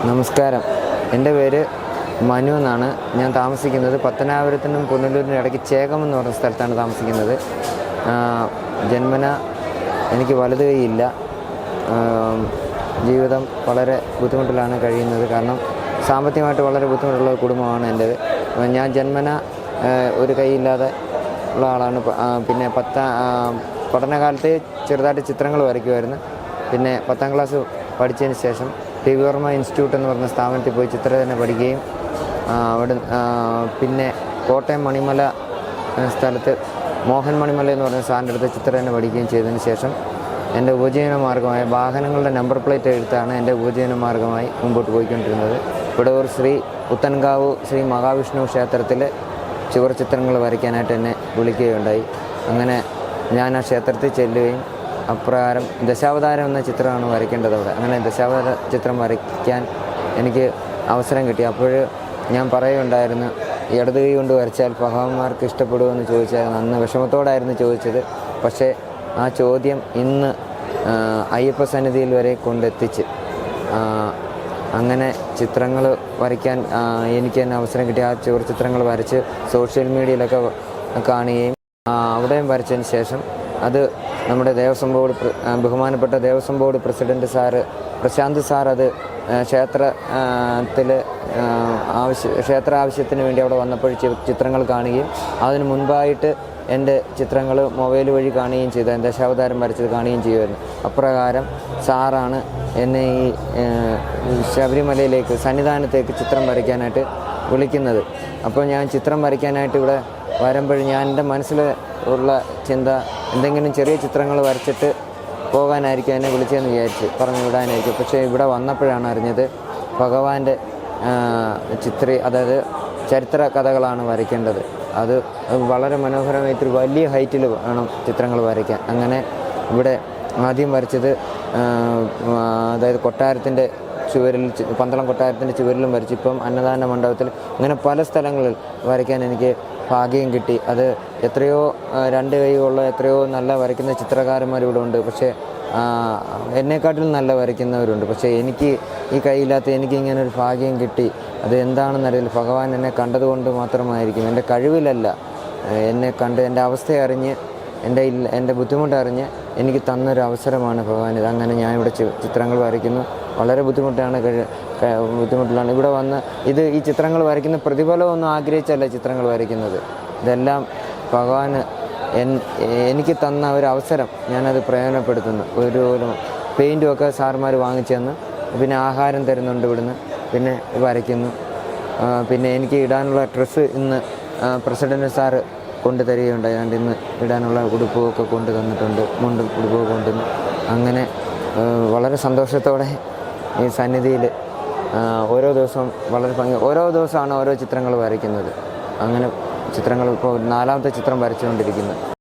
നമസ്കാരം. എൻ്റെ പേര് മനു എന്നാണ്. ഞാൻ താമസിക്കുന്നത് പത്തനാപുരത്തിനും പുനലൂരിനും ഇടയ്ക്ക് ചേകം എന്ന് പറഞ്ഞ സ്ഥലത്താണ് താമസിക്കുന്നത്. ജന്മന എനിക്ക് വലത് കൈയില്ല. ജീവിതം വളരെ ബുദ്ധിമുട്ടിലാണ് കഴിയുന്നത്. കാരണം സാമ്പത്തികമായിട്ട് വളരെ ബുദ്ധിമുട്ടുള്ള കുടുംബമാണ് എൻ്റേത്. ഞാൻ ജന്മന ഒരു കൈയില്ലാതെ ഉള്ള ആളാണ്. പിന്നെ പഠനകാലത്ത് ചെറുതായിട്ട് ചിത്രങ്ങൾ വരയ്ക്കുമായിരുന്നു. പിന്നെ 10ാം ക്ലാസ് പഠിച്ചതിന് ശേഷം ടി വി വർമ്മ ഇൻസ്റ്റിറ്റ്യൂട്ട് എന്ന് പറഞ്ഞ സ്ഥാപനത്തിൽ പോയി ചിത്രരചന പഠിക്കുകയും പിന്നെ കോട്ടയം മണിമല സ്ഥലത്ത് മോഹൻ മണിമല എന്ന് പറഞ്ഞ സാറിൻ്റെ അടുത്ത് ചിത്രരചന പഠിക്കുകയും ചെയ്തതിന് ശേഷം എൻ്റെ ഉപജീവന മാർഗമായ വാഹനങ്ങളുടെ നമ്പർ പ്ലേറ്റ് എഴുത്താണ് എൻ്റെ ഉപജീവന മാർഗമായി മുമ്പോട്ട് പോയിക്കൊണ്ടിരുന്നത്. വിടവൂർ ശ്രീ പുത്തൻകാവ് ശ്രീ മഹാവിഷ്ണു ക്ഷേത്രത്തിൽ ചുവർ ചിത്രങ്ങൾ വരയ്ക്കാനായിട്ട് എന്നെ വിളിക്കുകയുണ്ടായി. അങ്ങനെ ഞാൻ ആ ക്ഷേത്രത്തിൽ ചെല്ലുകയും അപ്രകാരം ദശാവതാരം എന്ന ചിത്രമാണ് വരയ്ക്കേണ്ടത് അവിടെ. അങ്ങനെ ദശാവതാര ചിത്രം വരയ്ക്കാൻ എനിക്ക് അവസരം കിട്ടി. അപ്പോൾ ഞാൻ പറയുകയുണ്ടായിരുന്നു, ഇടത് കൈ കൊണ്ട് വരച്ചാൽ ഭഗവാന്മാർക്ക് ഇഷ്ടപ്പെടുമെന്ന് ചോദിച്ചാൽ അന്ന് വിഷമത്തോടായിരുന്നു ചോദിച്ചത്. പക്ഷേ ആ ചോദ്യം ഇന്ന് അയ്യപ്പ സന്നിധിയിൽ വരെ കൊണ്ടെത്തിച്ച് അങ്ങനെ ചിത്രങ്ങൾ വരയ്ക്കാൻ എനിക്ക് തന്നെ അവസരം കിട്ടി. ആ ചുവർ ചിത്രങ്ങൾ വരച്ച് സോഷ്യൽ മീഡിയയിലൊക്കെ കാണുകയും അവിടെയും വരച്ചതിന് ശേഷം അത് നമ്മുടെ ദേവസ്വം ബോർഡ് ബഹുമാനപ്പെട്ട Devaswom board president Prashanth sir അത് ക്ഷേത്ര ആവശ്യത്തിന് വേണ്ടി അവിടെ വന്നപ്പോൾ ചിത്രങ്ങൾ കാണുകയും അതിന് മുൻപായിട്ട് എൻ്റെ ചിത്രങ്ങൾ മൊബൈൽ വഴി കാണുകയും ചെയ്തു. ദശാവതാരം വരച്ചത് കാണുകയും ചെയ്യുമായിരുന്നു. അപ്രകാരം സാറാണ് എന്നെ ഈ ശബരിമലയിലേക്ക് സന്നിധാനത്തേക്ക് ചിത്രം വരയ്ക്കാനായിട്ട് വിളിക്കുന്നത്. അപ്പോൾ ഞാൻ ചിത്രം വരയ്ക്കാനായിട്ട് ഇവിടെ വരുമ്പോൾ ഞാൻ എൻ്റെ മനസ്സിൽ ഉള്ള ചിന്ത എന്തെങ്കിലും ചെറിയ ചിത്രങ്ങൾ വരച്ചിട്ട് പോകാനായിരിക്കും എന്നെ വിളിച്ചതെന്ന് വിചാരിച്ച് പറഞ്ഞു വിടാനായിരിക്കും. പക്ഷേ ഇവിടെ വന്നപ്പോഴാണ് അറിഞ്ഞത് ഭഗവാന്റെ അതായത് ചരിത്ര കഥകളാണ് വരയ്ക്കേണ്ടത്. അത് വളരെ മനോഹരമായിട്ടൊരു വലിയ ഹൈറ്റിൽ വേണം ചിത്രങ്ങൾ വരയ്ക്കാൻ. അങ്ങനെ ഇവിടെ ആദ്യം വരച്ചത് അതായത് കൊട്ടാരത്തിൻ്റെ ചുവരിൽ, പന്തളം കൊട്ടാരത്തിൻ്റെ ചുവരിലും വരച്ചു. ഇപ്പം അന്നദാന മണ്ഡപത്തിൽ, ഇങ്ങനെ പല സ്ഥലങ്ങളിൽ വരയ്ക്കാൻ എനിക്ക് ഭാഗ്യം കിട്ടി. അത് എത്രയോ 2 കൈയുള്ള എത്രയോ നല്ല വരയ്ക്കുന്ന ചിത്രകാരന്മാരിവിടെ ഉണ്ട്. പക്ഷേ എന്നെക്കാട്ടിലും നല്ല വരയ്ക്കുന്നവരുണ്ട്. പക്ഷേ എനിക്ക് ഈ കൈയില്ലാത്ത എനിക്ക് ഇങ്ങനെ ഒരു ഭാഗ്യം കിട്ടി. അത് എന്താണെന്നറിയില്ല. ഭഗവാൻ എന്നെ കണ്ടതുകൊണ്ട് മാത്രമായിരിക്കും, എൻ്റെ കഴിവിലല്ല. എന്നെ കണ്ട് എൻ്റെ അവസ്ഥയറിഞ്ഞ് എൻ്റെ ബുദ്ധിമുട്ടറിഞ്ഞ് എനിക്ക് തന്നൊരു അവസരമാണ് ഭഗവാൻ ഇത്. അങ്ങനെ ഞാനിവിടെ ചിത്രങ്ങൾ വരയ്ക്കുന്നു. വളരെ ബുദ്ധിമുട്ടിലാണ് ഇവിടെ വന്ന് ഈ ചിത്രങ്ങൾ വരയ്ക്കുന്ന പ്രതിഫലമൊന്നും ആഗ്രഹിച്ചല്ല ചിത്രങ്ങൾ വരയ്ക്കുന്നത്. ഇതെല്ലാം ഭഗവാന് എനിക്ക് തന്ന ഒരു അവസരം, ഞാനത് പ്രയോജനപ്പെടുത്തുന്നു. ഒരു പെയിൻറ്റുമൊക്കെ സാറുമാർ വാങ്ങിച്ചു തന്ന്, പിന്നെ ആഹാരം തരുന്നുണ്ട് ഇവിടുന്ന്, പിന്നെ വരയ്ക്കുന്നു. പിന്നെ എനിക്ക് ഇടാനുള്ള ഡ്രസ്സ് ഇന്ന് പ്രസിഡൻറ്റ് സാറ് കൊണ്ടു തരികയുണ്ടായി. അതുകൊണ്ട് ഇന്ന് ഇടാനുള്ള ഉടുപ്പൊക്കെ കൊണ്ടു തന്നിട്ടുണ്ട്, മുണ്ടും ഉടുപ്പൊക്കെ കൊണ്ടുവന്നു. അങ്ങനെ വളരെ സന്തോഷത്തോടെ ഈ സന്നിധിയിൽ ഓരോ ദിവസവും ഓരോ ദിവസമാണ് ഓരോ ചിത്രങ്ങൾ വരയ്ക്കുന്നത്. അങ്ങനെ ചിത്രങ്ങൾ ഇപ്പോൾ 4ാമത്തെ ചിത്രം വരച്ചുകൊണ്ടിരിക്കുന്നത്.